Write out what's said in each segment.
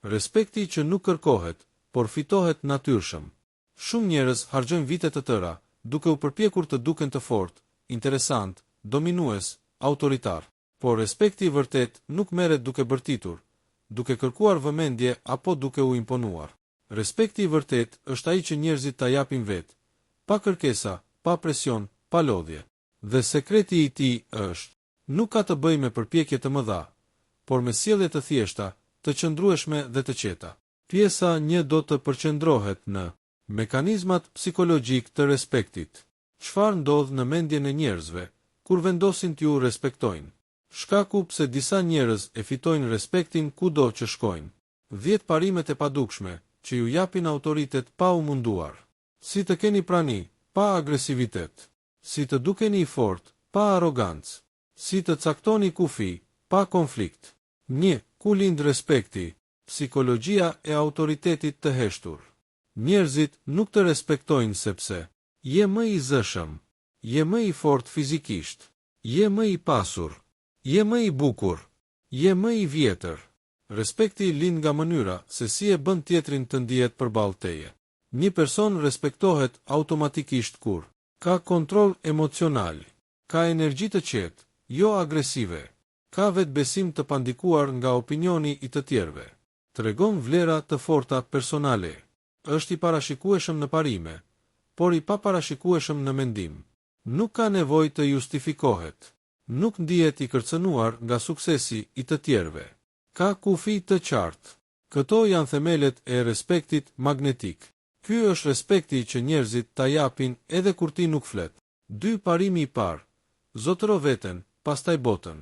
Respekti që nuk kërkohet, por fitohet natyrshëm. Shumë njerëz harxojnë vite të tëra, duke u përpjekur të duken të fortë, interesant, dominues, autoritar. Por respekti i vërtet nuk merret duke bërtitur, duke kërkuar vëmendje apo duke u imponuar. Respekti i vërtet është ai që njerëzit ta japin vetë, pa kërkesa, pa presion, pa lodhje. Dhe sekreti i tij është, nuk ka të bëjë me përpjekje të mëdha, por me sjellje të thjeshta, të qëndrueshme dhe të qeta. Pjesa 1 do të përqendrohet në mekanizmat psikologjik të respektit. Çfarë ndodh në mendjen e njerëzve kur vendosin t'ju respektojnë? Shkaku pse disa njerëz e fitojnë respektin kudo që shkojnë. 10 parimet e padukshme që ju japin autoritet pa u munduar. Si të keni prani, pa agresivitet. Si të dukeni i fortë, pa arrogancë. Si të caktoni kufi, pa konflikt. 1. Ku lind respekti? Psikologjia e autoritetit të heshtur. Njerëzit nuk të respektojnë sepse je më i zëshëm, je më i fortë fizikisht, je më i pasur, je më i bukur, je më i vjetër. Respekti lind nga mënyra se si e bën tjetrin të ndihet përballë teje. Një person respektohet automatikisht kur ka kontroll emocional, ka energji të qetë, jo agresive, ka vetbesim të pandikuar nga opinioni i të tjerëve, tregon vlera të forta personale, është i parashikueshëm në parime, por i paparashikueshëm në mendim. Nuk ka nevojë të justifikohet, nuk ndihet i kërcënuar nga suksesi i të tjerëve. Ka kufi të qartë. Këto janë themelet e respektit magnetik. Ky është respekti që njerëzit ta japin edhe kur ti nuk flet. 2. Parimi i parë. Zotëro veten, pastaj botën.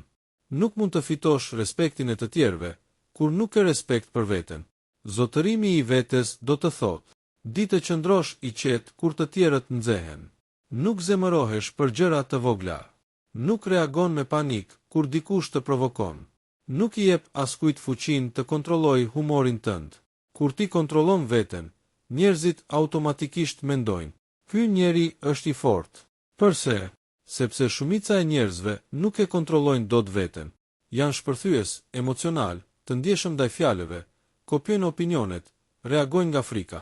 Nuk mund të fitosh respektin e të tjerëve kur nuk ke respekt për veten. Zotërimi i vetes do të thotë, di të qëndrosh i qetë kur të tjerët nxehen. Nuk zemërohesh për gjëra të vogla. Nuk reagon me panik kur dikush të provokon. Nuk i jep askujt fuqinë të kontrollojë humorin tënd. Kur ti kontrollon veten, njerëzit automatikisht mendojnë, ky njeri është i fortë. Përse? Sepse shumica e njerëzve nuk e kontrollojnë dot veten. Janë shpërthyes, emocional, të ndjeshëm ndaj fjalëve, kopjojnë opinionet, reagojnë nga frika.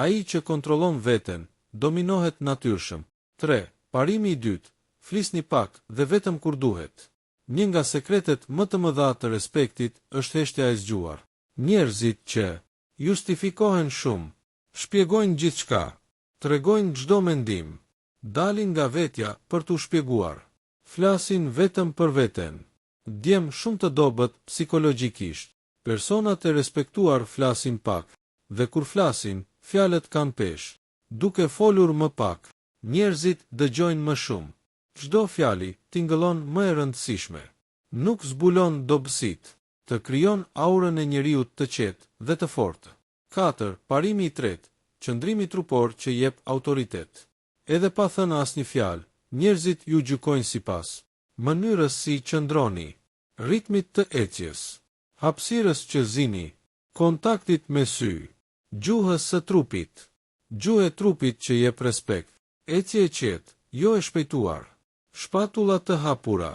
Ai që kontrollon veten, dominohet natyrshëm. 3. Parimi i dytë. Flisni pak dhe vetëm kur duhet. Një nga sekretet më të mëdha të respektit është heshtja e zgjuar. Njerëzit që justifikohen shumë, shpjegojnë gjithçka, tregojnë çdo mendim, dalin nga vetja për t'u shpjeguar, flasin vetëm për veten. Djem shumë të dobët psikologjikisht. Personat e respektuar flasin pak, dhe kur flasin, fjalët kanë peshë. Duke folur më pak, njerëzit dëgjojnë më shumë. Çdo fjali tingëllon më e rëndësishme. Nuk zbulon dobësit, të krijon aurën e njeriut të qetë dhe të fortë. 4. Parimi i tretë. Qëndrimi trupor që jep autoritet. Edhe pa thënë asnjë fjalë, njerëzit ju gjykojnë sipas mënyrës si qëndroni, ritmit të ecjes, hapësirës që zini, kontaktit me sy, gjuhës së trupit. Gjuhë e trupit që jep respekt. Ecje e qetë, jo e shpejtuar. Shpatulla të hapura,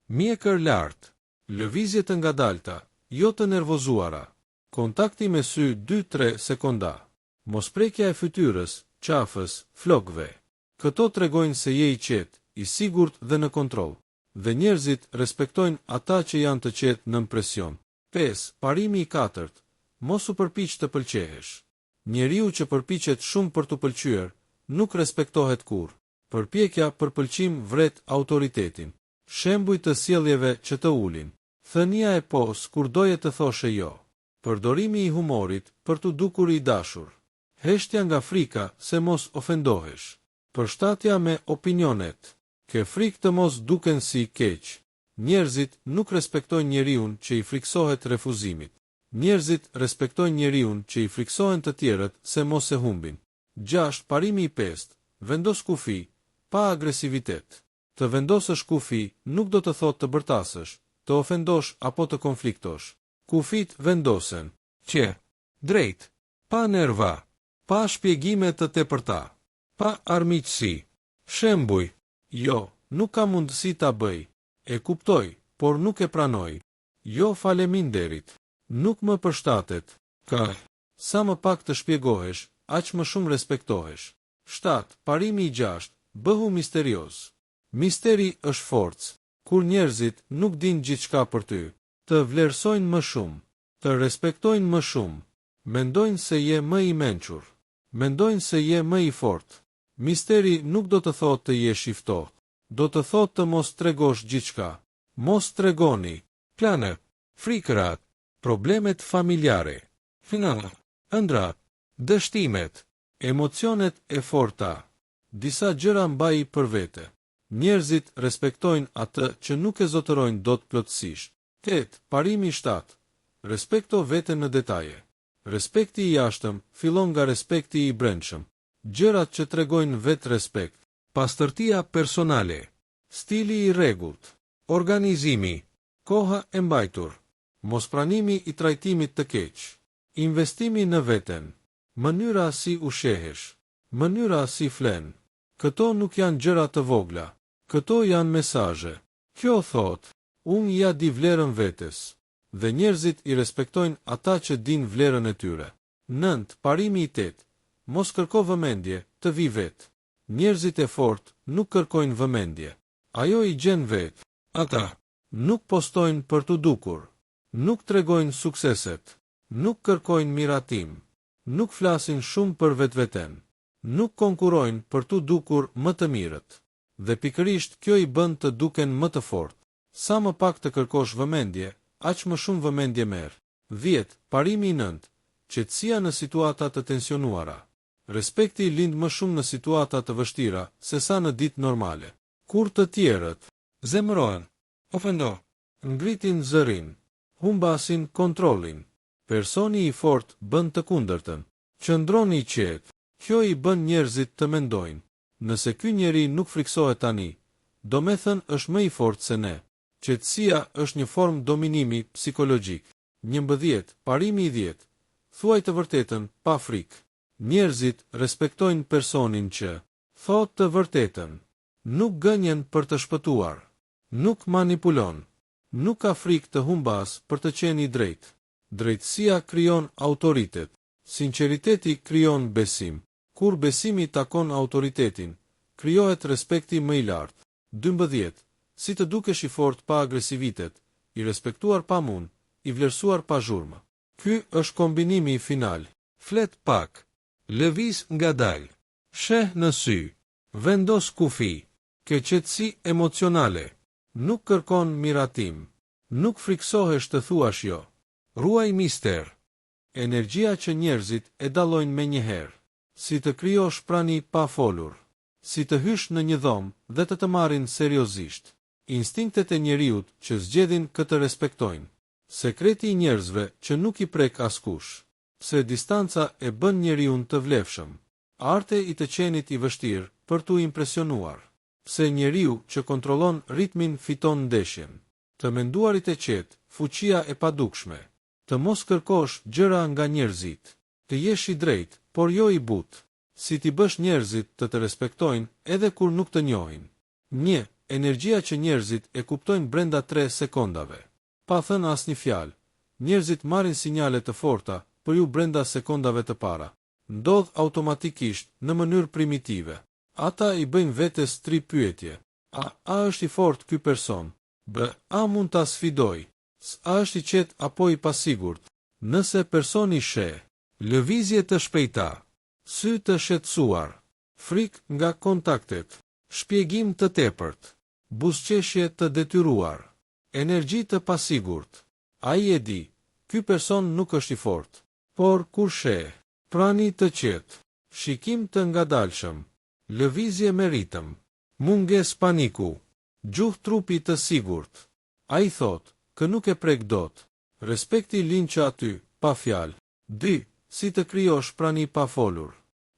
mjekër lart, lëvizje të ngadalta, jo të nervozuara. Kontakti me sy 2-3 sekonda. Mosprekja e fytyrës, qafës, flokëve. Këto tregojnë se je i qetë, i sigurt dhe në kontroll. Dhe njerëzit respektojnë ata që janë të qetë nën presion. 5. Parimi i katërt. Mos u përpiq të pëlqehesh. Njeriu që përpiqet shumë për të pëlqyer, nuk respektohet kurrë. Përpjekja për pëlqim vret autoritetin. Shembuj të sjelljeve që të ulin. Thënia e pos kur doje të thoshe jo. Përdorimi i humorit për të dukur i dashur. Heshtja nga frika se mos ofendohesh. Përshtatja me opinionet. Ke frikë të mos duken si keq. Njerëzit nuk respektojnë njeriun që i friksohet refuzimit. Njerëzit respektojnë njeriun që i friksohen të tjerët se mos e humbin. 6. Parimi i pestë. Vendos kufi, pa agresivitet. Të vendosësh kufi nuk do të thotë të bërtasësh, të ofendosh apo të konfliktosh. Kufit vendosen drejt, pa nerva, pa shpjegime të tepërta, pa armiqësi. Shembuj, jo, nuk ka mundësi ta bëj. E kuptoj, por nuk e pranoj. Jo faleminderit. Nuk më përshtatet. Ka. Sa më pak të shpjegohesh, aq më shumë respektohesh. 7. Parimi i 6. Bëhu misterios. Misteri është forcë. Kur njerëzit nuk din gjithçka për ty, të vlerësojnë më shumë, të respektojnë më shumë, mendojnë se je më i mençur, mendojnë se je më i fortë. Misteri nuk do të thotë të jesh i ftohtë, do të thotë të mos tregosh gjithçka. Mos tregoni planet, frikërat, problemet familjare, financat, ëndrat, dështimet, emocionet e forta. Disa gjëra mbaji për vete. Njerëzit respektojnë atë që nuk e zotërojnë dot plotësisht. 8. Parimi 7. Respekto veten në detaje. Respekti i jashtëm fillon nga respekti i brendshëm. Gjërat që tregojnë vetë respekt. Pastërtia personale, stili i rregullt, organizimi, koha e mbajtur, mospranimi i trajtimit të keq, investimi në veten, mënyra si ushehesh, mënyra si flen. Këto nuk janë gjëra të vogla, këto janë mesazhe. Kjo thot, unë ja di vlerën vetes, dhe njerëzit i respektojnë ata që din vlerën e tyre. 9. Parimi i 8. Mos kërko vëmendje, të vi vetë. Njerëzit e fortë nuk kërkojnë vëmendje. Ajo i gjen vetë. Ata nuk postojnë për të dukur, nuk tregojnë sukseset, nuk kërkojnë miratim, nuk flasin shumë për vetveten, nuk konkurojnë për të dukur më të mirët. Dhe pikërisht kjo i bën të duken më të fortë. Sa më pak të kërkosh vëmendje, aq më shumë vëmendje merr. 10. Parimi i 9. Qetësia në situata të tensionuara. Respekti lind më shumë në situata të vështira se sa në ditë normale. Kur të tjerët zemërohen, ofendohen, ngritin zërin, humbasin kontrollin, personi i fortë bën të kundërtën. Qëndroni i qetë. Kjo i bën njerëzit të mendojnë, nëse ky njeri nuk friksohet tani, do me thënë është më i fortë se ne. Qetësia është një formë dominimi psikologjik. 11. Parimi i 10. Thuaj të vërtetën pa frikë. Njerëzit respektojnë personin që thotë të vërtetën, nuk gënjen për të shpëtuar, nuk manipulon, nuk ka frikë të humbas për të qenë i drejtë. Drejtësia krijon autoritet, sinqeriteti krijon besim. Kur besimi takon autoritetin, krijohet respekti më i lartë. 12. Si të dukesh i fortë pa agresivitet, i respektuar pa mund, i vlerësuar pa zhurmë. Ky është kombinimi final. Flet pak, lëviz ngadalë, sheh në sy, vendos kufi, ke qetësi emocionale, nuk kërkon miratim, nuk friksohesh të thuash jo. Ruaj mister. Energjia që njerëzit e dallojnë menjëherë. Si të krijosh prani pa folur, si të hysh në një dhomë dhe të marrin seriozisht. Instinktet e njeriut që zgjedhin këtë respektojnë. Sekreti i njerëzve që nuk i prek askush. Pse distanca e bën njeriun të vlefshëm. Arte i të qenit i vështirë për t'u impresionuar. Pse njeriu që kontrollon ritmin fiton ndeshjen. Të menduarit e qetë, fuqia e padukshme. Të mos kërkosh gjëra nga njerëzit. Të jesh i drejtë, por jo i butë. Si t'i bësh njerëzit të respektojnë edhe kur nuk të njohin. 1. Energjia që njerëzit e kuptojnë brenda 3 sekondave. Pa thënë asnjë fjalë, njerëzit marrin sinjale të forta për ju brenda sekondave të para. Ndodh automatikisht në mënyrë primitive. Ata i bëjnë vetes 3 pyetje. A është i fortë ky person? B. A mund ta sfidoj? A është i qetë apo i pasigurt? Nëse personi sheh, lëvizje të shpejta, sy të shqetësuar, frikë nga kontaktet, shpjegim të tepërt, buzëqeshje të detyruar, energji të pasigurt, ai e di, ky person nuk është i fortë, por kur sheh, prani të qetë, shikim të ngadalshëm, lëvizje me ritëm, munges paniku, gjuhë trupi të sigurt, ai thotë, kë nuk e prek dot, respekti lind që aty, pa fjalë. 2. Si të krijosh prani pa folur.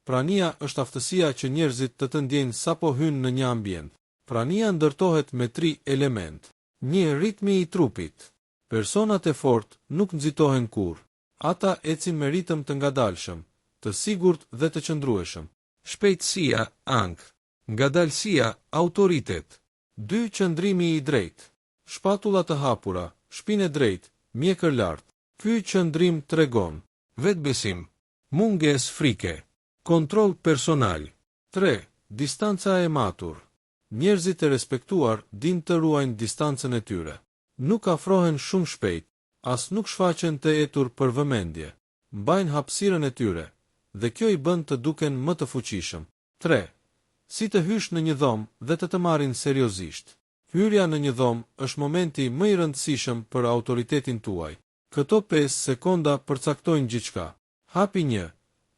Prania është aftësia që njerëzit të ndjejnë sapo hynë në një ambient. Prania ndërtohet me 3 element. 1. Ritmi i trupit. Personat e fortë nuk nxitohen kurrë. Ata ecin me ritëm të ngadalshëm, të sigurt dhe të qëndrueshëm. Shpejtësia, ankth. Ngadalësia, autoritet. 2. Qëndrimi i drejtë. Shpatullat të hapura, shpinë e drejtë, mjekër lart. Ky qëndrim tregon Vetbesim. Munges frike. Kontroll personal. 3. Distanca e matur. Njerëzit e respektuar din të ruajnë distancën e tyre. Nuk afrohen shumë shpejt, as nuk shfaqen të etur për vëmendje. Mbajnë hapësirën e tyre, dhe kjo i bën të duken më të fuqishëm. 3. Si të hysh në një dhomë dhe të marrin seriozisht. Hyrja në një dhomë është momenti më i rëndësishëm për autoritetin tuaj. Këto 5 sekonda përcaktojnë gjithçka. Hapi 1.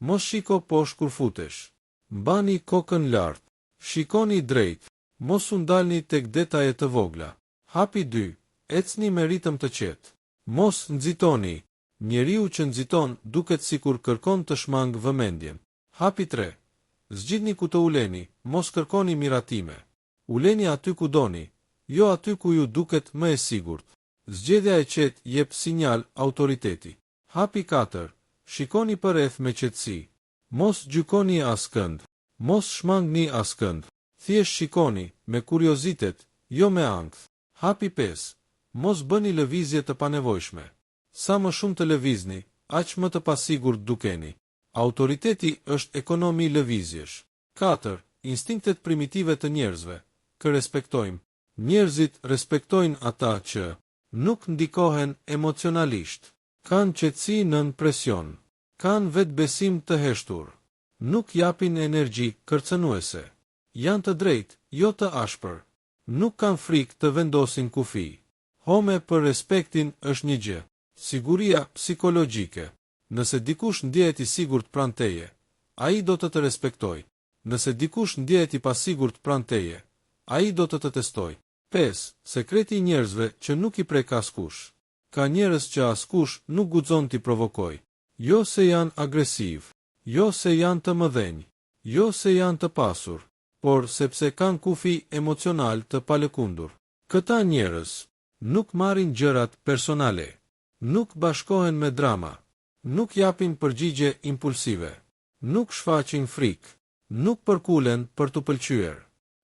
Mos shiko poshtë kur futesh. Mbani kokën lart. Shikoni drejt. Mos u ndalni tek detajet të vogla. Hapi 2. Ecni me ritëm të qetë. Mos nxitoni. Njeriu që nxiton duket sikur kërkon të shmangë vëmendjen. Hapi 3. Zgjidhni ku të uleni, mos kërkoni miratime. Uleni aty ku doni, jo aty ku ju duket më e sigurt. Zgjedhja e qetë jep sinjal autoriteti. Hapi 4. Shikoni përreth me qetësi. Mos gjykoni askënd. Mos shmangni askënd. Thjesht shikoni, me kuriozitet, jo me ankth. Hapi 5. Mos bëni lëvizje të panevojshme. Sa më shumë të lëvizni, aq më të pasigurt dukeni. Autoriteti është ekonomi lëvizjesh. 4. Instinktet primitive të njerëzve. Kë respektojmë. Njerëzit respektojnë ata që nuk ndikohen emocionalisht. Kanë qetësi nën presion. Kanë vetbesim të heshtur. Nuk japin energji kërcënuese. Janë të drejtë, jo të ashpër. Nuk kanë frikë të vendosin kufi. Home për respektin është një gjë. Siguria psikologjike. Nëse dikush ndjehet i sigurt pranë teje, ai do të respektojë. Nëse dikush ndjehet i pasigurt pranë teje, ai do të testoj. 5. Sekreti i njerëzve që nuk i prek askush. Ka njerëz që askush nuk guxon t'i provokoj. Jo se janë agresiv, jo se janë të mëdhenj, jo se janë të pasur, por sepse kanë kufi emocional të palëkundur. Këta njerëz nuk marrin gjërat personale, nuk bashkohen me drama, nuk japin përgjigje impulsive, nuk shfaqin frikë, nuk përkulen për të pëlqyer,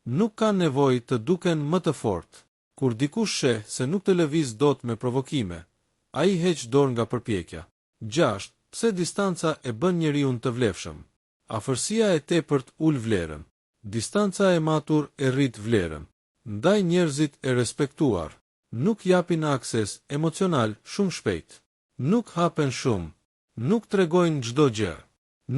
nuk kanë nevojë të duken më të fortë. Kur dikush sheh se nuk të lëviz dot me provokime, ai heq dorë nga përpjekja. 6. Pse distanca e bën njeriu të vlefshëm? Afërsia e tepërt ul vlerën. Distanca e matur e rrit vlerën. Ndaj njerëzit e respektuar, nuk japin akses emocional shumë shpejt. Nuk hapen shumë, nuk tregojnë çdo gjë,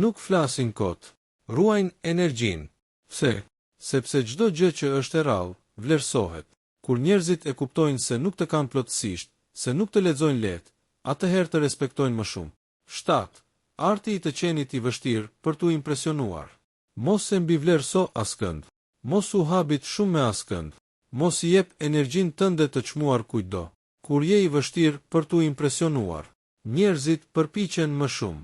nuk flasin kot, ruajnë energjinë. Pse? Sepse çdo gjë që është e rrallë, vlerësohet. Kur njerëzit e kuptojnë se nuk të kanë plotësisht, se nuk të lexojnë lehtë, atëherë të respektojnë më shumë. 7. Arti i të qenit i vështirë për t'u impresionuar. Mos e mbivlerëso askënd. Mos u habit shumë me askënd. Mos i jep energjinë tënde të çmuar kujtdo. Kur je i vështirë për t'u impresionuar, njerëzit përpiqen më shumë.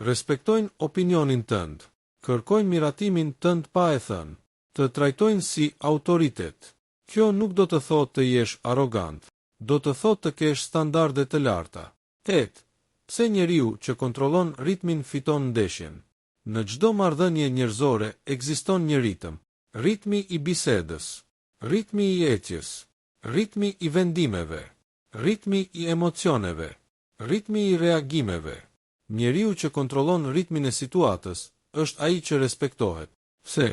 Respektojnë opinionin tënd. Kërkojnë miratimin tënd pa e thënë. Të trajtojnë si autoritet. Kjo nuk do të thotë të jesh arrogant. Do të thotë të kesh standarde të larta. 8. Pse njeriu që kontrollon ritmin fiton ndeshjen? Në çdo marrëdhënie njerëzore ekziston një ritëm. Ritmi i bisedës, ritmi i ecjes, ritmi i vendimeve, ritmi i emocioneve, ritmi i reagimeve. Njeriu që kontrollon ritmin e situatës është ai që respektohet. Pse?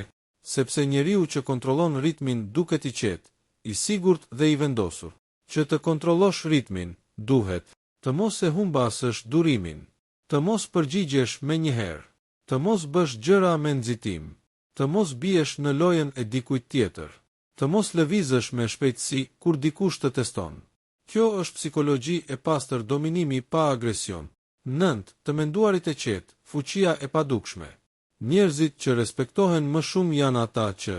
Sepse njeriu që kontrollon ritmin duket i qetë, i sigurt dhe i vendosur. Që të kontrollosh ritmin, duhet të mos e humbasësh durimin, të mos përgjigjesh me njëherë, të mos bësh gjëra me nxitim, të mos biesh në lojën e dikujt tjetër, të mos lëvizësh me shpejtësi kur dikush të teston. Kjo është psikologji e pastër, dominimi pa agresion. 9. Të menduarit e qetë, fuqia e padukshme. Njerëzit që respektohen më shumë janë ata që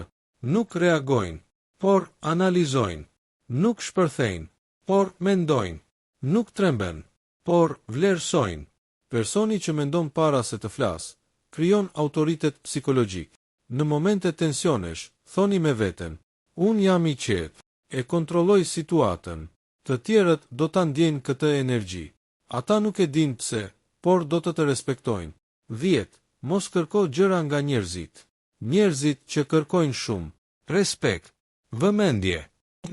nuk reagojnë, por analizojnë, nuk shpërthejnë, por mendojnë, nuk tremben, por vlerësojnë. Personi që mendon para se të flasë, krijon autoritet psikologjik. Në momente tensionesh, thoni me veten, unë jam i qetë, e kontrolloj situatën. Të tjerët do ta ndjejnë këtë energji. Ata nuk e dinë pse, por do të respektojnë. 10. Mos kërko gjëra nga njerëzit. Njerëzit që kërkojnë shumë, respekt, vëmendje,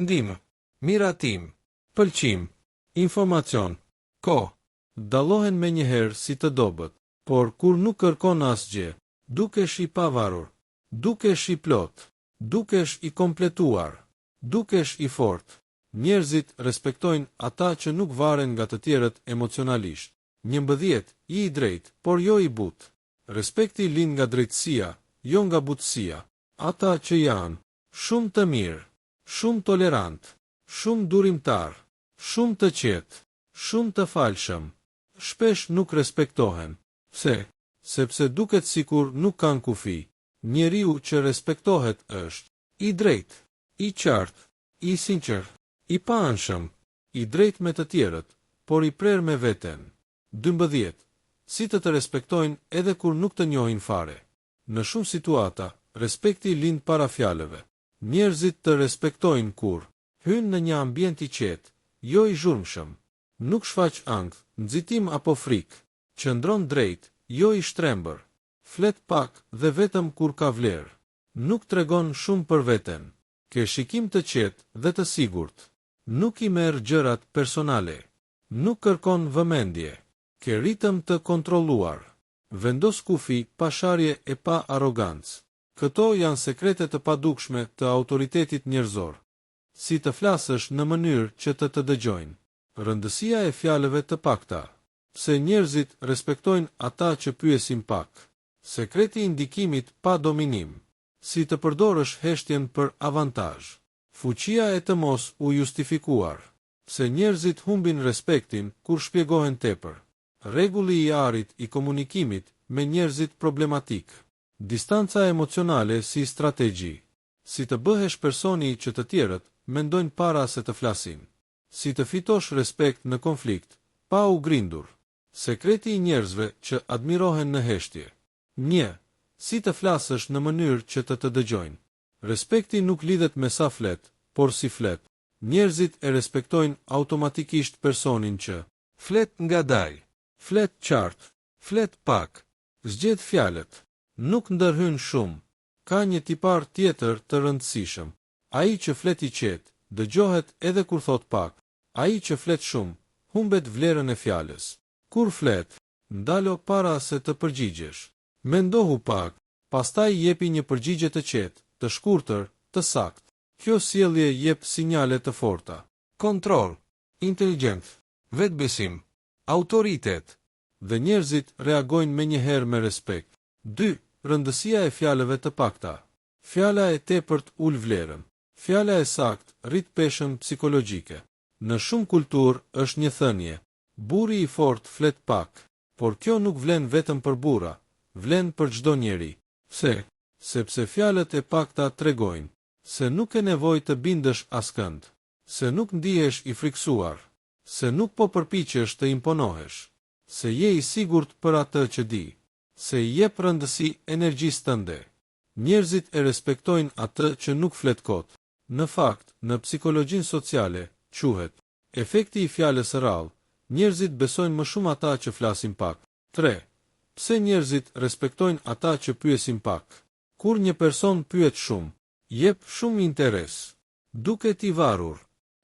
ndihmë, miratim, pëlqim, informacion, kohë, dallohen menjëherë si të dobët, por kur nuk kërkon asgjë, dukesh i pavarur, dukesh i plot, dukesh i kompletuar, dukesh i fortë. Njerëzit respektojnë ata që nuk varen nga të tjerët emocionalisht. 11. I drejtë, por jo i butë. Respekti lind nga drejtësia, jo nga butësia. Ata që janë shumë të mirë, shumë tolerant, shumë durimtar, shumë të qetë, shumë të falshëm, shpesh nuk respektohen. Pse? Sepse duket sikur nuk kanë kufi. Njeriu që respektohet është i drejtë, i qartë, i sinqert, i paanshëm, i drejtë me të tjerët, por i prerë me veten. 12. Si të respektojnë edhe kur nuk të njohin fare. Në shumë situata, respekti lind para fjalëve. Njerëzit të respektojnë kur hynë në një ambient i qetë, jo i zhurmshëm. Nuk shfaq ankth, nxitim apo frikë. Qëndron drejt, jo i shtrembër. Flet pak dhe vetëm kur ka vlerë. Nuk tregon shumë për veten. Ke shikim të qetë dhe të sigurt. Nuk i merr gjërat personale. Nuk kërkon vëmendje. Ke ritëm të kontrolluar. Vendos kufi pa sharje e pa arrogancë. Këto janë sekrete të padukshme të autoritetit njerëzor. Si të flasësh në mënyrë që të dëgjojnë. Rëndësia e fjalëve të pakta. Pse njerëzit respektojnë ata që pyesin pak. Sekreti i ndikimit pa dominim. Si të përdorësh heshtjen për avantazh. Fuqia e të mos u justifikuar. Pse njerëzit humbin respektin kur shpjegohen tepër. Rregulli i arit i komunikimit me njerëzit problematik. Distanca emocionale si strategji. Si të bëhesh personi që të tjerët mendojnë para se të flasin. Si të fitosh respekt në konflikt, pa u grindur. Sekreti i njerëzve që admirohen në heshtje. 1. Si të flasësh në mënyrë që të dëgjojnë. Respekti nuk lidhet me sa flet, por si flet. Njerëzit e respektojnë automatikisht personin që flet ngadalë, flet qartë, flet pak, zgjedh fjalët, nuk ndërhyn shumë. Ka një tipar tjetër të rëndësishëm. Ai që flet i qetë, dëgjohet edhe kur thot pak. Ai që flet shumë, humbet vlerën e fjalës. Kur flet, ndalo para se të përgjigjesh. Mendohu pak, pastaj jepi një përgjigje të qetë, të shkurtër, të saktë. Kjo sjellje jep sinjale të forta. Kontroll, inteligjencë, vetbesim, autoritet. Dhe njerëzit reagojnë menjëherë me respekt. 2. Rëndësia e fjalëve të pakta. Fjala e tepërt ul vlerën. Fjala e saktë rrit peshën psikologjike. Në shumë kulturë është një thënie: burri i fortë flet pak, por kjo nuk vlen vetëm për burra, vlen për çdo njeri. Pse? Sepse fjalët e pakta tregojnë se nuk ke nevojë të bindesh askënd, se nuk ndihesh i friksuar, se nuk po përpiqesh të imponohesh, se je i sigurt për atë që di, se i jep rëndësi energjisë tënde. Njerëzit e respektojnë atë që nuk flet kot. Në fakt, në psikologjinë sociale quhet efekti i fjalës së rrallë. Njerëzit besojnë më shumë ata që flasin pak. 3. Pse njerëzit respektojnë ata që pyesin pak? Kur një person pyet shumë, jep shumë interes, duket i varur,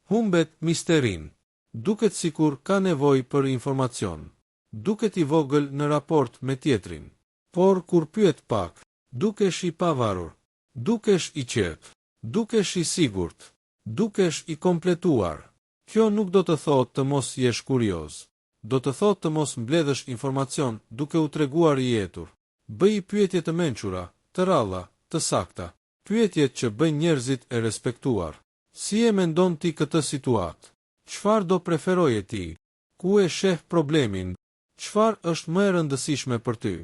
humbet misterin, duket sikur ka nevojë për informacion, duket i vogël në raport me tjetrin. Por kur pyet pak, dukesh i pavarur, dukesh i qetë, dukesh i sigurt, dukesh i kompletuar. Kjo nuk do të thotë të mos jesh kurioz. Do të thotë të mos mbledhësh informacion duke u treguar i jetur. Bëj pyetje të mençura, të rralla, të sakta. Pyetjet që bëjnë njerëzit e respektuar. Si e mendon ti këtë situatë? Çfarë do preferoje ti? Ku e sheh problemin? Çfarë është më e rëndësishme për ty?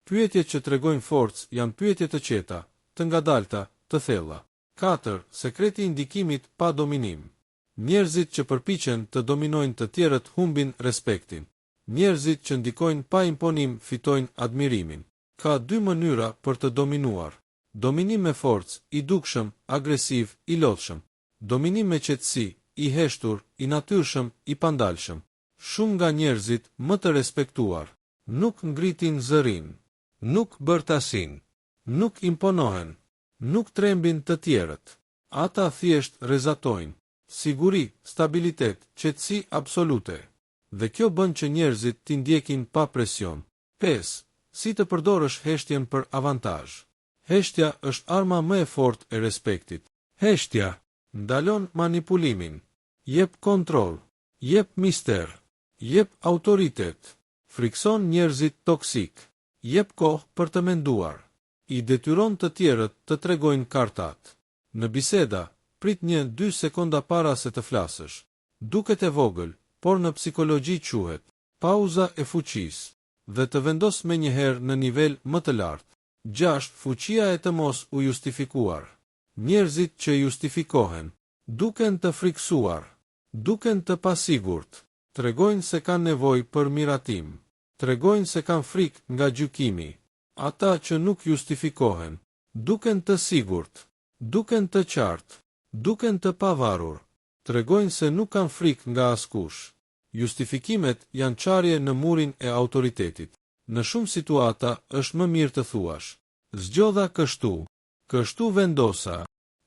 Pyetjet që tregojnë forcë janë pyetje të qeta, të ngadalta, të thella. 4. Sekreti i ndikimit pa dominim. Njerëzit që përpiqen të dominojnë të tjerët humbin respektin. Njerëzit që ndikojnë pa imponim fitojnë admirimin. Ka dy mënyra për të dominuar. Dominim me forcë, i dukshëm, agresiv, i lodhshëm. Dominim me qetësi, i heshtur, i natyrshëm, i pandalshëm. Shumë nga njerëzit më të respektuar nuk ngritin zërin, nuk bërtasin, nuk imponohen, nuk trembin të tjerët. Ata thjesht rrezatojnë. Siguri, stabilitet, qetësi absolute. dhe kjo bën që njerëzit t'i ndjekin pa presion. 5. Si të përdorësh heshtjen për avantazh. Heshtja është arma më e fortë e respektit. Heshtja ndalon manipulimin, jep kontroll, jep mister, jep autoritet, frikson njerëzit toksik, jep kohë për të menduar, i detyron të tjerët të tregojnë kartat. Në biseda, prit 1-2 sekonda para se të flasësh. Duket e vogël, por në psikologji quhet pauza e fuqisë dhe të vendos menjëherë në nivel më të lartë. 6. Fuqia e të mos u justifikuar. Njerëzit që justifikohen duken të friksuar, duken të pasigurt, tregojnë se kanë nevojë për miratim, tregojnë se kanë frikë nga gjykimi. Ata që nuk justifikohen duken të sigurt, duken të qartë, duken të pavarur, tregojnë se nuk kanë frikë nga askush. Justifikimet janë çarje në murin e autoritetit. Në shumë situata është më mirë të thuash: zgjodha kështu vendosa,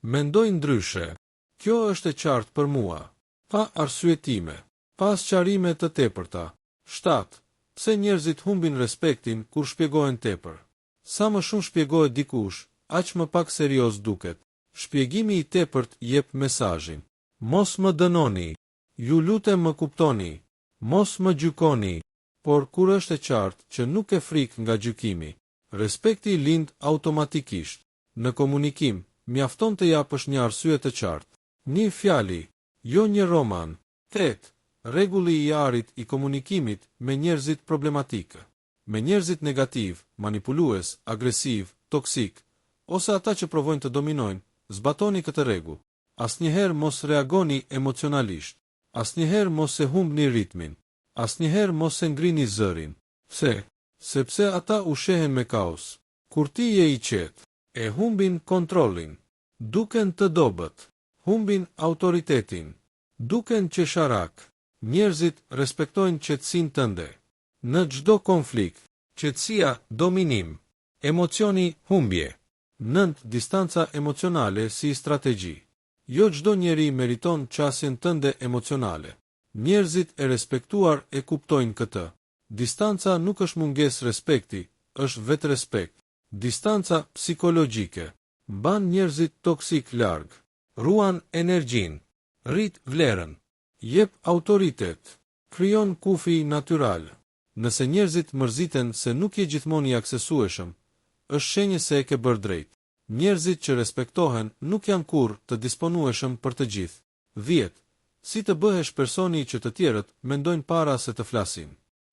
mendoj ndryshe, kjo është e qartë për mua, pa arsyetime, pas qarime të tepërta. 7. Pse njerëzit humbin respektin kur shpjegohen tepër? Sa më shumë shpjegohet dikush, aq më pak serioz duket. Shpjegimi i tepërt jep mesazhin: mos më dënoni, ju lutem më kuptoni, mos më gjykoni. Por kur është e qartë që nuk e frikë nga gjykimi, respekti lind automatikisht. Në komunikim, mjafton të japësh një arsye të qartë. Një fjali, jo një roman. 8. Rregulli i arit i komunikimit me njerëzit problematikë. Me njerëzit negativ, manipulues, agresiv, toksik, ose ata që provojnë të dominojnë, zbatoni këtë rregull. Asnjëherë mos reagoni emocionalisht. Asnjëherë mos e humbni ritmin. Asnjëherë mos e ngrini zërin. Sepse ata ushehen me kaos. Kur ti je i qetë, e humbin kontrollin, duken të dobët, humbin autoritetin, duken qesharak. Njerëzit respektojnë qetësinë tënde. Në çdo konflikt, qetësia dominim, emocioni humbje. 9. Distanca emocionale si strategji. Jo çdo njeri meriton qasjen tënde emocionale. Njerëzit e respektuar e kuptojnë këtë. Distanca nuk është mungesë respekti, është vetë respekt. Distanca psikologjike mban njerëzit toksik larg, ruan energjinë, rrit vlerën, jep autoritet, krijon kufi natyral. Nëse njerëzit mërziten se nuk je gjithmonë i aksesueshëm, është shenjë se e ke bërë drejt. Njerëzit që respektohen nuk janë kurrë të disponueshëm për të gjithë. 10. Si të bëhesh personi që të tjerët mendojnë para se të flasin.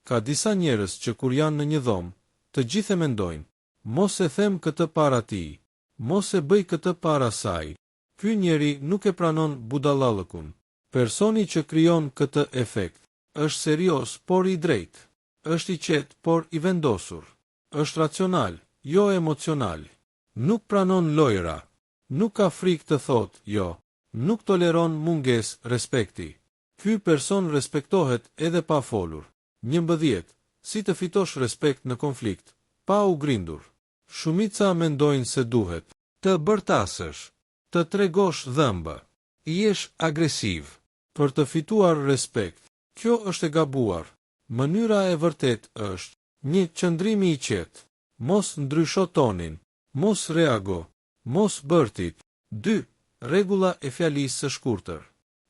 Ka disa njerëz që kur janë në një dhomë, të gjithë e mendojnë: mos e them këtë para tij, mos e bëj këtë para saj. Ky njeri nuk e pranon budallallëkun. Personi që krijon këtë efekt është serioz por i drejtë, është i qetë por i vendosur, është racional, jo emocional. Nuk pranon lojra, nuk ka frikë të thotë jo, nuk toleron mungesë respekti. Ky person respektohet edhe pa folur. 11. Si të fitosh respekt në konflikt, pa u grindur. Shumica mendojnë se duhet të bërtasësh, të tregosh dhëmbë, jesh agresiv për të fituar respekt. Kjo është e gabuar. Mënyra e vërtet është: 1. Qëndrimi i qetë, mos ndrysho tonin, mos reago, mos bërtit. 2. Rregulla e fjalisë së shkurtër.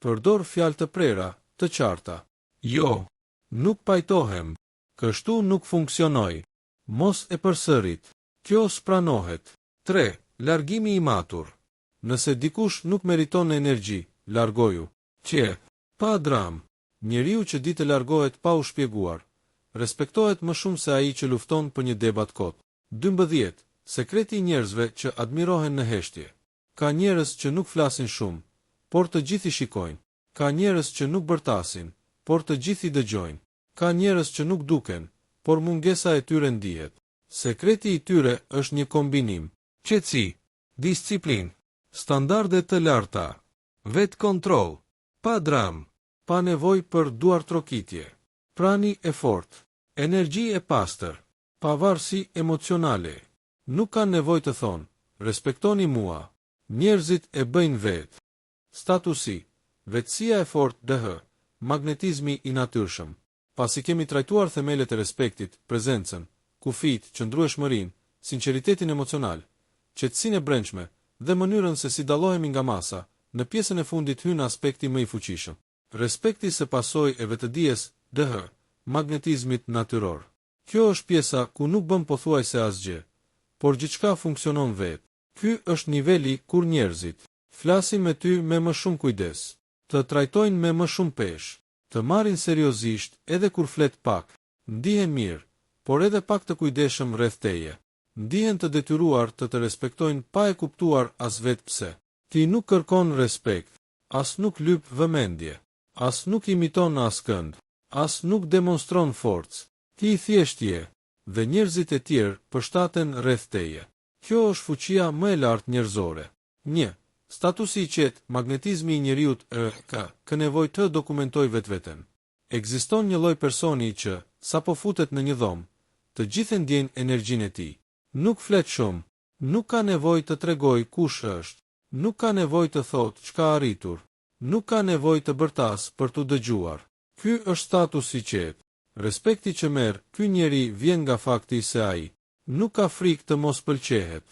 Përdor fjalë të prera, të qarta. Jo, nuk pajtohem, kështu nuk funksionoj, mos e përsërit, kjo s'pranohet. 3. Largimi i matur. Nëse dikush nuk meriton energji, largoju. Pa dram. Njeriu që di të largohet pa u shpjeguar, respektohet më shumë se ai që lufton për një debat kot. 12. Sekreti i njerëzve që admirohen në heshtje. Ka njerëz që nuk flasin shumë, por të gjithë i shikojnë. Ka njerëz që nuk bërtasin, por të gjithë i dëgjojnë. Ka njerëz që nuk duken, por mungesa e tyre ndihet. Sekreti i tyre është një kombinim: qetësi, disiplinë, standarde të larta, vetë kontroll, pa dram, pa nevojë për duartrokitje, prani e fortë, energji e pastër, pavarësi emocionale. Nuk kanë nevojë të thonë: respektoni mua. Njerëzit e bëjnë vetë. Statusi, vetësia e fortë DH, magnetizmi i natyrshëm. Pasi kemi trajtuar themelet e respektit, prezencën, kufit, qëndrueshmërinë, sinqeritetin emocional, qetësinë e brendshme dhe mënyrën se si dallohemi nga masa, në pjesën e fundit hyn aspekti më i fuqishëm. Respekti si pasojë e vetëdijes, DH, magnetizmit natyror. Kjo është pjesa ku nuk bën pothuajse asgjë, por gjithçka funksionon vetë. Ky është niveli kur njerëzit flasin me ty me më shumë kujdes, të trajtojnë me më shumë peshë, të marrin seriozisht edhe kur flet pak, ndihen mirë, por edhe pak të kujdesshëm rreth teje. Ndihen të detyruar të respektojnë pa e kuptuar as vetë pse. Ti nuk kërkon respekt, as nuk lyp vëmendje, as nuk imiton askënd, as nuk demonstron forcë. Ti thjesht je, dhe njerëzit e tjerë përshtaten rreth teje. Kjo është fuqia më e lartë njerëzore. 1. Statusi i qetë, magnetizmi i njeriut ka nevojë të dokumentojë vetveten. Ekziston një lloj personi që, sa po futet në një dhomë, të gjithë ndjejnë energjinë e tij. Nuk flet shumë, nuk ka nevojë të tregojë kush është, nuk ka nevojë të thotë çka ka arritur, nuk ka nevojë të bërtas për t'u dëgjuar. Ky është status i qetë. Respekti që merr ky njeri vjen nga fakti se ai nuk ka frikë të mos pëlqehet,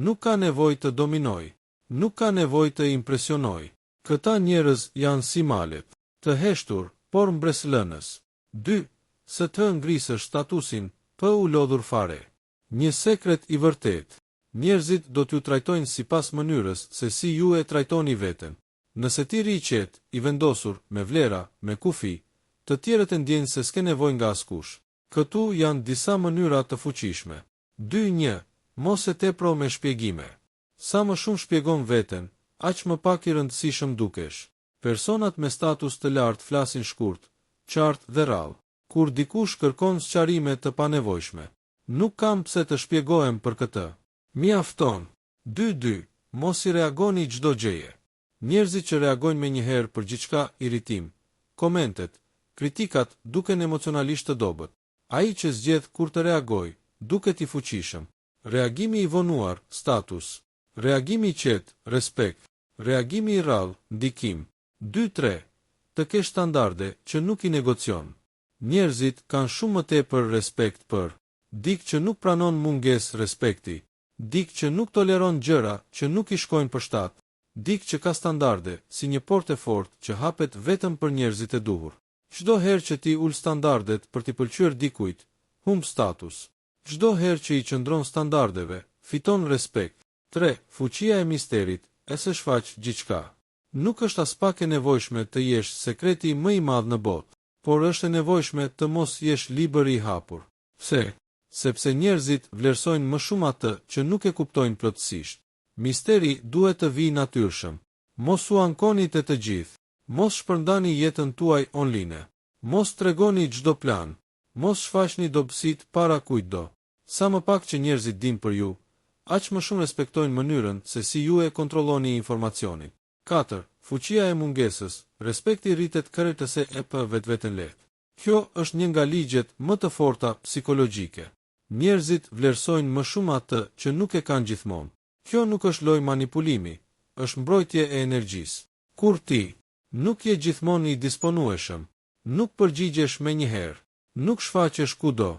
nuk ka nevojë të dominojë, nuk ka nevojë të impresionojë. Këta njerëz janë si malet, të heshtur, por mbreslënës. 2. Së të ngrisësh statusin, për u lodhur fare. Një sekret i vërtet. Njerëzit do t'ju trajtojnë sipas mënyrës se si ju e trajtoni veten. Nëse ti ri i qetë, i vendosur, me vlera, me kufi, të tjerët e ndjejnë se s'ke nevojë nga askush. Këtu janë disa mënyra të fuqishme. 2.1. Mos e tepro me shpjegime. Sa më shumë shpjegon veten, aq më pak i rëndësishëm dukesh. Personat me status të lartë flasin shkurt, qartë dhe rrallë. Kur dikush kërkon sqarime të panevojshme, nuk kam pse të shpjegohem për këtë. Mjafton. 2.2. Mos i reagoni çdo gjëje. Njerëzit që reagojnë menjëherë për gjithçka, irritim, komentet, kritikat duken emocionalisht të dobët. Ai që zgjedh kur të reagojë, duket i fuqishëm. Reagimi i vonuar, status. Reagimi i qetë, respekt. Reagimi i rrallë, ndikim. 2-3. Të kesh standarde që nuk i negocion. Njerëzit kanë shumë më tepër respekt për dikë që nuk pranon mungesë respekti, dikë që nuk toleron gjëra që nuk i shkojnë për shtat, dikë që ka standarde si një portë e fortë që hapet vetëm për njerëzit e duhur. Çdo herë që ti ul standardet për t'i pëlqyer dikujt, humb status. Çdo herë që i qëndron standardeve, fiton respekt. 3. Fuqia e misterit, e se shfaq gjithçka. Nuk është as pak e nevojshme të jesh sekreti më i madh në botë, por është e nevojshme të mos jesh libër i hapur. Pse? Sepse njerëzit vlerësojnë më shumë atë që nuk e kuptojnë plotësisht. Misteri duhet të vijë natyrshëm. Mos u ankoni te të gjithë. Mos shpërndani jetën tuaj online. Mos tregoni çdo plan. Mos shfaqni dobësit para kujtdo. Sa më pak që njerëzit dinë për ju, aq më shumë respektojnë mënyrën se si ju e kontrolloni informacionin. 4. Fuqia e mungesës, respekti rritet kërtëse e për vetveten lehtë. Kjo është një nga ligjet më të forta psikologjike. Njerëzit vlerësojnë më shumë atë që nuk e kanë gjithmonë. Kjo nuk është lojë manipulimi, është mbrojtje e energjisë. Kur ti nuk je gjithmonë i disponueshëm, nuk përgjigjesh menjëherë, nuk shfaqesh kudo,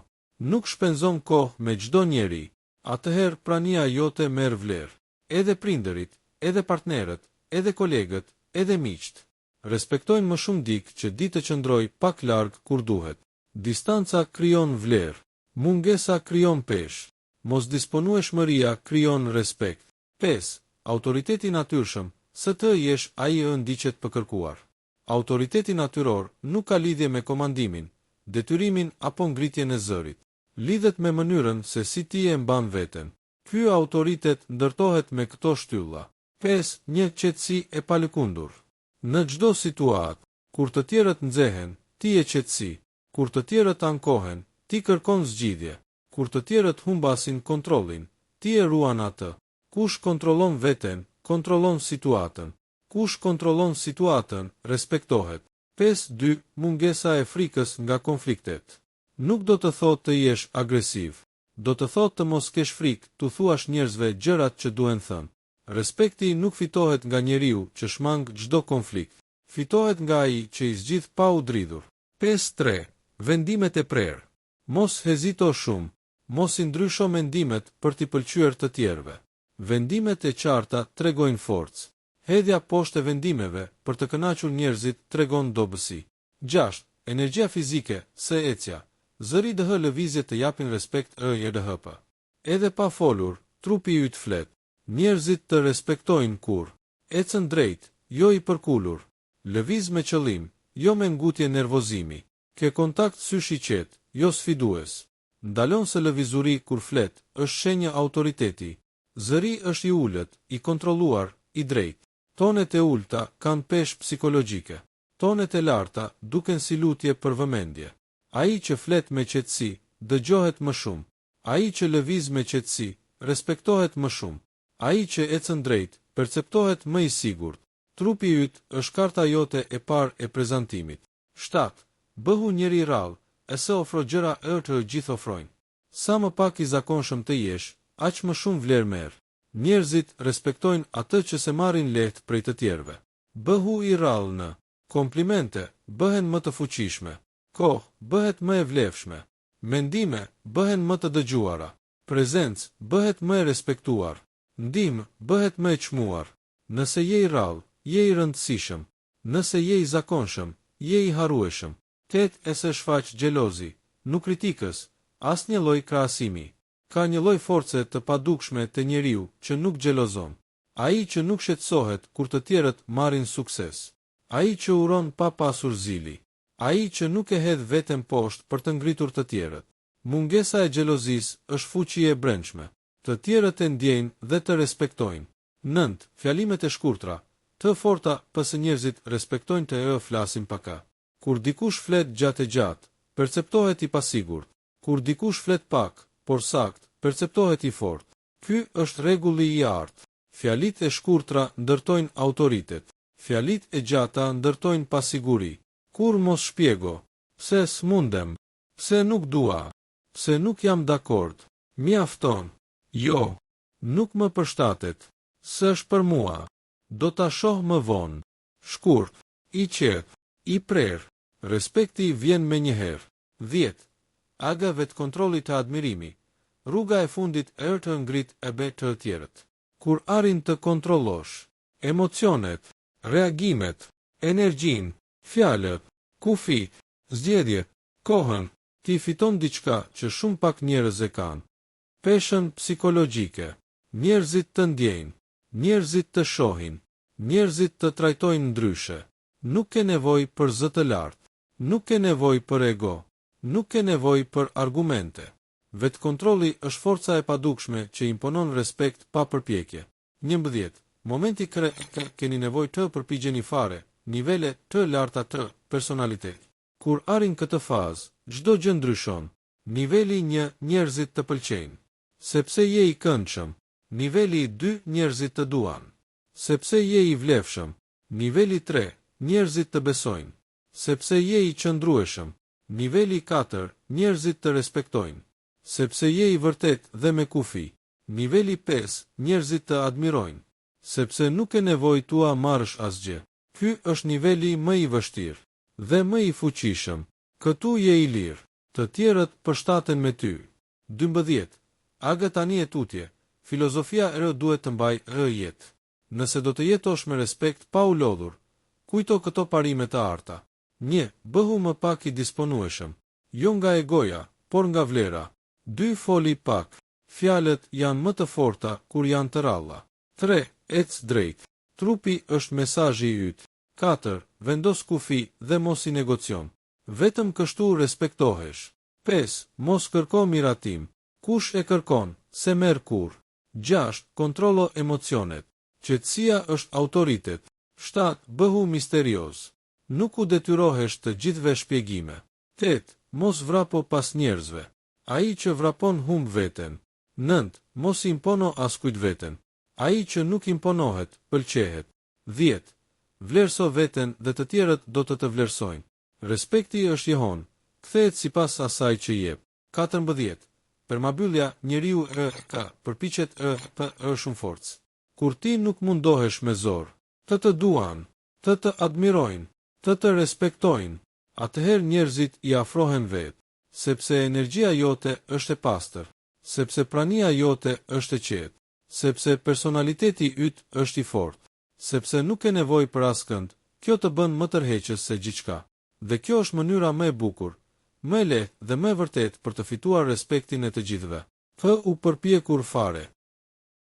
nuk shpenzon kohë me çdo njeri, atëherë prania jote merr vlerë. Edhe prindërit, edhe partnerët, edhe kolegët, edhe miqt respektojnë më shumë dikë që di të qëndroj pak larg kur duhet. Distanca krijon vlerë, mungesa krijon peshë, mosdisponueshmëria krijon respekt. 5. Autoriteti natyrshëm, së të jesh ai ë ndiqet për kërkuar. Autoriteti natyror nuk ka lidhje me komandimin, detyrimin apo ngritjen e zërit. Lidhet me mënyrën se si ti e mban veten. Ky autoritet ndërtohet me këto shtylla. 5. Një qetësi e palëkundur. Në çdo situatë, kur të tjerët nxehen, ti je qetësi. Kur të tjerët ankohen, ti kërkon zgjidhje. Kur të tjerët humbasin kontrollin, ti e ruan atë. Kush kontrollon veten, kontrollon situatën. Kush kontrollon situatën, respektohet. 5.2. Mungesa e frikës nga konfliktet. Nuk do të thotë të jesh agresiv. Do të thotë të mos kesh frikë, tu thuash njerëzve gjërat që duhen thënë. Respekti nuk fitohet nga njeriu që shmang çdo konflikt. Fitohet nga ai që i zgjidh pa u dridhur. 5.3. Vendimet e prerë. Mos hezito shumë, mos i ndrysho mendimet për t'i pëlqyer të tjerëve. Vendimet e qarta tregojnë forcë. Hedhja poshtë e vendimeve për të kënaqur njerëzit tregon dobësi. 6. Energjia fizike, se ecja. Zëri dh lëvizje të japin respekt jdhp. Edhe pa folur, trupi yt flet. Njerëzit të respektojnë kur ecën drejt, jo i përkulur. Lëviz me qëllim, jo me ngutje nervozimi. Ke kontakt sysh i qetë, jo sfidues. Ndalon se lëvizuri kur flet, është shenjë autoriteti. Zëri është i ulët, i kontrolluar, i drejtë. Tonet e ulta kanë peshë psikologjike. Tonet e larta duken si lutje për vëmendje. Ai që flet me qetësi, dëgjohet më shumë. Ai që lëviz me qetësi, respektohet më shumë. Ai që ecën drejt, perceptohet më i sigurt. Trupi yt është karta jote e parë e prezantimit. 7. Bëhu njeri rrallë, e se ofro gjëra të gjithë ofrojnë. Sa më pak i zakonshëm të jesh, aq më shumë vlerë merr. Njerëzit respektojnë atë që se marrin lehtë prej të tjerëve. Bëhu i rrallë në komplimente, bëhen më të fuqishme. Kohë, bëhet më e vlefshme. Mendime, bëhen më të dëgjuara. Prezencë, bëhet më e respektuar. Ndihmë, bëhet më e çmuar. Nëse je i rrallë, je i rëndësishëm. Nëse je i zakonshëm, je i harrueshëm. 8. E se shfaq xhelozi, nuk kritikës, asnjë lloj krahasimi. Ka një lloj force të padukshme te njeriu që nuk xhelozon. Ai që nuk shqetësohet kur të tjerët marrin sukses. Ai që uron pa pasur zili. Ai që nuk e hedh veten poshtë për të ngritur të tjerët. Mungesa e xhelozisë është fuqi e brendshme. Të tjerët e ndjejnë dhe të respektojnë. 9. Fjalimet e shkurtra, të forta pse njerëzit respektojnë të flasin pak. Kur dikush flet gjatë, perceptohet i pasigurt. Kur dikush flet pak, por sakt, perceptohet i fort. Ky është rregulli i artë. Fjalit e shkurtra ndërtojnë autoritet. Fjalit e gjata ndërtojnë pasiguri. Kur mos shpjego, pse s'mundem, pse nuk dua, pse nuk jam dakord, mjafton, jo, nuk më përshtatet, s'është për mua, do ta shoh më vonë. Shkurt, i qetë, i prerë, respekti vjen me njëherë. 10. Aga vetkontrolli të admirimi. Rruga e fundit të ngrit e be të tjerët. Kur arrin të kontrollosh emocionet, reagimet, energjinë, fjalët, kufit, zgjedhjet, kohën, ti fiton diçka që shumë pak njerëz e kanë. Peshën psikologjike. Njerëzit të ndjejnë, njerëzit të shohin, njerëzit të trajtojnë ndryshe. Nuk ke nevojë për zë të lartë, nuk ke nevojë për ego, nuk ke nevojë për argumente. Vetkontrolli është forca e padukshme që imponon respekt pa përpjekje. 11. Momenti keni nevojë të përpigjeni fare, nivele të larta të personalitet. Kur arrin këtë fazë, çdo gjë ndryshon. Niveli 1, njerëzit të pëlqejnë. Sepse je i këndshëm. Niveli 2, njerëzit të duan. Sepse je i vlefshëm. Niveli 3, njerëzit të besojnë. Sepse je i qëndrueshëm. Niveli 4, njerëzit të respektojnë. Sepse je i vërtet dhe me kufi. Niveli 5, njerëzit të admirojnë. Sepse nuk e nevojë tua marrësh asgjë. Ky është niveli më i vështirë dhe më i fuqishëm. Këtu je i lirë. Të tjerët përshtaten me ty. 12. Aga tani e tutje. Filozofia e duhet të mbaj jetë. Nëse do të jetosh me respekt pa u lodhur, kujto këto parime të arta. 1. Bëhu më pak i disponueshëm. Jo nga egoja, por nga vlera. 2. Foli pak. Fjalët janë më të forta kur janë të ralla. 3. Ec drejt. Trupi është mesazhi yt. 4. Vendos kufi dhe mos i negocion. Vetëm kështu respektohesh. 5. Mos kërko miratim. Kush e kërkon, se merr kur. 6. Kontrollo emocionet. Qetësia është autoritet. 7. Bëhu misterioz. Nuk u detyrohesh të gjithve shpjegime. 8. Mos vrapo pas njerëzve. Ai që vrapon humb veten. 9. Mos impono askujt veten. Ai që nuk imponohet, pëlqehet. 10. Vlerëso veten dhe të tjerët do të vlerësojnë. Respekti është jehon, kthehet sipas asaj që jep. 14. Permabyllja njeriu përpiqet shumë forcë. Kur ti nuk mundohesh me zor, të duan, të admirojnë, të respektojnë, atëherë njerëzit i afrohen vetë, sepse energjia jote është e pastër, sepse prania jote është e qetë, sepse personaliteti yt është i fortë, sepse nuk ke nevojë për askënd, kjo të bën më tërheqës se gjithçka. Dhe kjo është mënyra më e bukur, më e lehtë dhe më e vërtetë për të fituar respektin e të gjithëve. U përpjekur fare.